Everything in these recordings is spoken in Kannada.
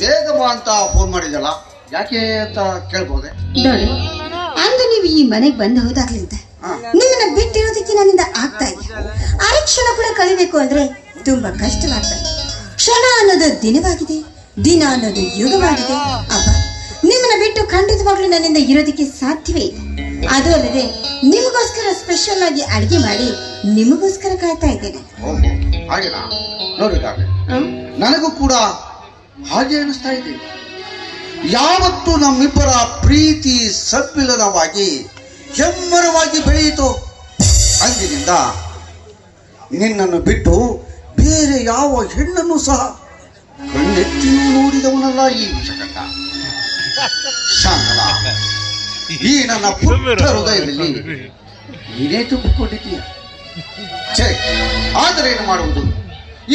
ಬೇಗ ಬಾ ಅಂತ ಫೋನ್ ಮಾಡಿದಲ್ಲ, ಯಾಕೆ ಅಂತ ಕೇಳ್ಬೋದೆ? ನೋಡಿ, ಅಂದು ನೀವು ಈ ಮನೆಗೆ ಬಂದು ಹೋದಾಗ್ಲಿಂದ ನಿಮ್ಮನ್ನ ಬಿಟ್ಟಿರೋದಕ್ಕೆ ನನ್ನಿಂದ ಆಗ್ತಾ ಇಲ್ಲ. ಅರಕ್ಷಣ ಕೂಡ ಕಳಿಬೇಕು ಅಂದ್ರೆ ತುಂಬಾ ಕಷ್ಟವಾಗ್ತಾ ಇದೆ. ಕ್ಷಣ ಅನ್ನೋದು ದಿನವಾಗಿದೆ, ದಿನ ಅನ್ನೋದು ಯುಗವಾಗಿದೆ. ಅಬ್ಬ, ನಿಮ್ಮನ್ನ ಬಿಟ್ಟು ಖಂಡಿತವಾಗ್ಲೂ ನನ್ನಿಂದ ಇರೋದಕ್ಕೆ ಸಾಧ್ಯವೇ ಇಲ್ಲ. ಅದು ಅಲ್ಲದೆ ನಿಮಗೋಸ್ಕರ ಸ್ಪೆಷಲ್ ಆಗಿ ಅಡಿಗೆ ಮಾಡಿ ನಿಮಗೋಸ್ಕರ ಕಾಯ್ತಾ ಇದ್ದೇನೆ. ಹಾಗೇನಾ? ನೋಡಿ ನನಗೂ ಕೂಡ ಹಾಗೆ ಅನಿಸ್ತಾ ಇದೆ. ಯಾವತ್ತು ನಮ್ಮಿಬ್ಬರ ಪ್ರೀತಿ ಸಮ್ಮಿಲನವಾಗಿ ಹೆಮ್ಮರವಾಗಿ ಬೆಳೆಯಿತು ಅಂದಿನಿಂದ ನಿನ್ನನ್ನು ಬಿಟ್ಟು ಬೇರೆ ಯಾವ ಹೆಣ್ಣನ್ನು ಸಹ ಕಣ್ಣೆತ್ತಿಯೂ ನೋಡಿದವನಲ್ಲ ಈ ವಿಷಕಂಠ. ಶಾಂತಲ, ಈ ನನ್ನ ಪುಟ್ಟ ಹೃದಯದಲ್ಲಿ ನೀನೇ ತುಂಬಿಕೊಂಡಿದ್ದೀಯ. ಸರಿ, ಆದರೆ ಏನು ಮಾಡುವುದು?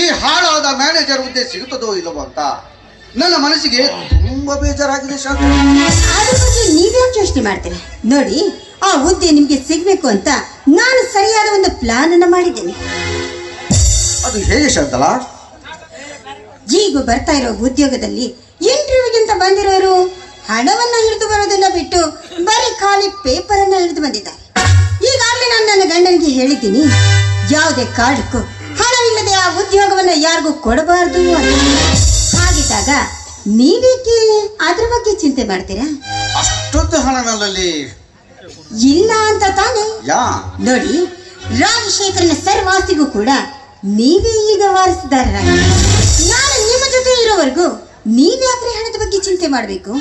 ಈ ಹಾಳಾದ ಮ್ಯಾನೇಜರ್ ಹುದ್ದೆ ಸಿಗುತ್ತದೋ ಇಲ್ಲವೋ ಅಂತ ನನ್ನ ಮನಸ್ಸಿಗೆ ತುಂಬಾ ಬೇಜಾರಾಗಿದೆ. ಶಾಂತ, ಅದ್ರ ಬಗ್ಗೆ ನೀವ್ಯಾಕೆ ಯೋಚನೆ ಮಾಡ್ತೀರಾ? ನೋಡಿ, ಆ ಹುದ್ದೆ ನಿಮ್ಗೆ ಸಿಗ್ಬೇಕು ಅಂತ ನಾನು ಸರಿಯಾದ ಒಂದು ಪ್ಲಾನ್ ಅನ್ನ ಮಾಡಿದ್ದೇನೆ. ಅದು ಹೇಗೆ ಶಾಂತಲ? ಈಗ ಬರ್ತಾ ಇರೋ ಉದ್ಯೋಗದಲ್ಲಿ ಇಂಟರ್ವ್ಯೂಗಿಂತ ಬಂದಿರೋರು ಹಣವನ್ನ ಹಿಡಿದು ಬರೋದನ್ನ ಬಿಟ್ಟು ಬರೀ ಖಾಲಿ ಪೇಪರ್ ಅನ್ನ ಹಿಡಿದು ಬಂದಿದ್ದಾರೆ. ಈಗಾಗಲೇ ನಾನು ನನ್ನ ಗಂಡನಿಗೆ ಹೇಳಿದ್ದೀನಿ, ಯಾವುದೇ ಕಾರಣಕ್ಕೂ ಹಣವಿಲ್ಲದೆ ಆ ಉದ್ಯೋಗವನ್ನ ಯಾರಿಗೂ ಕೊಡಬಾರ್ದು ಅಂತ. ಹಾಗಿದ್ದಾಗ ನೀವೇಕೆ ಅದ್ರ ಬಗ್ಗೆ ಚಿಂತೆ ಮಾಡ್ತೀರಾ? ಅಷ್ಟೊಂದು ಹಣ ನನ್ನಲ್ಲಿ ಇಲ್ಲ ಅಂತ ತಾನೇ? ನೋಡಿ, ರಾಜಶೇಖರನ ಸರ್ವಾಸ್ತಿಗೂ ಕೂಡ ನೀವೇ ಈಗ ವಾರಸುದಾರರಾಗಿ, ನಾನು ನಿಮ್ಮ ಜೊತೆ ಇರೋವರೆಗೂ ನೀವ್ಯಾಕ್ರೆ ಹಣದ ಬಗ್ಗೆ ಚಿಂತೆ ಮಾಡಬೇಕು?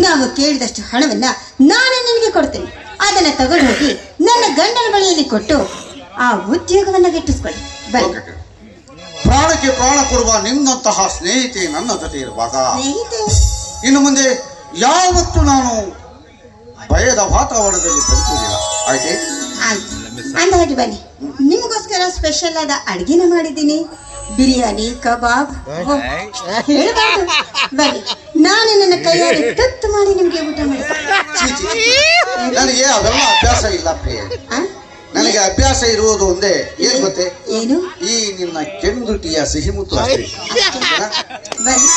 ನಾವು ಕೇಳಿದಷ್ಟು ಹಣವನ್ನ ನಾನು ನಿನಗೆ ಕೊಡ್ತೇನೆ. ಅದನ್ನ ತಗೊಂಡು ಹೋಗಿ ನನ್ನ ಗಂಡನ ಬಳಿಯಲ್ಲಿ ಕೊಟ್ಟು ಆ ಉದ್ಯೋಗವನ್ನ ಗಿಟ್ಟಿಸ್ಕೊಳ್ಳಿ. ಬನ್ನಿ. ಪ್ರಾಣಕ್ಕೆ ಪ್ರಾಣ ಕೊಡುವ ನಿನ್ನಂತಹ ಸ್ನೇಹಿತೆ ನನ್ನ ಜೊತೆ ಇರುವಾಗ ಇನ್ನು ಮುಂದೆ ಯಾವತ್ತೂ ನಾನು ಭಯದ ವಾತಾವರಣದಲ್ಲಿ ಬದುಕುವುದಿಲ್ಲ. ಆಯ್ತು? ಅಂದ ಹಾಗೆ ಬನ್ನಿ, ನಿಮಗೋಸ್ಕರ ಸ್ಪೆಷಲ್ ಆದ ಅಡಿಗೆನ ಮಾಡಿದ್ದೀನಿ. ಬಿರಿಯಾನಿ, ಕಬಾಬ್. ಬನ್ನಿ, ನಾನು ನನ್ನ ಕೈಯಾರೆ ತುತ್ತು ಮಾಡಿ ನಿಮ್ಗೆ ಊಟ ಮಾಡಿಸ್ತೀನಿ. ನನಗೆ ಅವೆಲ್ಲ ಅಭ್ಯಾಸ ಇಲ್ಲ ಪ್ರಿಯ. ನನಗೆ ಅಭ್ಯಾಸ ಇರುವುದು ಒಂದೇ, ಏನ್ ಗೊತ್ತೇ? ಏನು? ಈ ನಿನ್ನ ಕೆಂದುಟಿಯ ಸಿಹಿಮುತ್ತು ಅಷ್ಟೇ. ಬನ್ನಿ.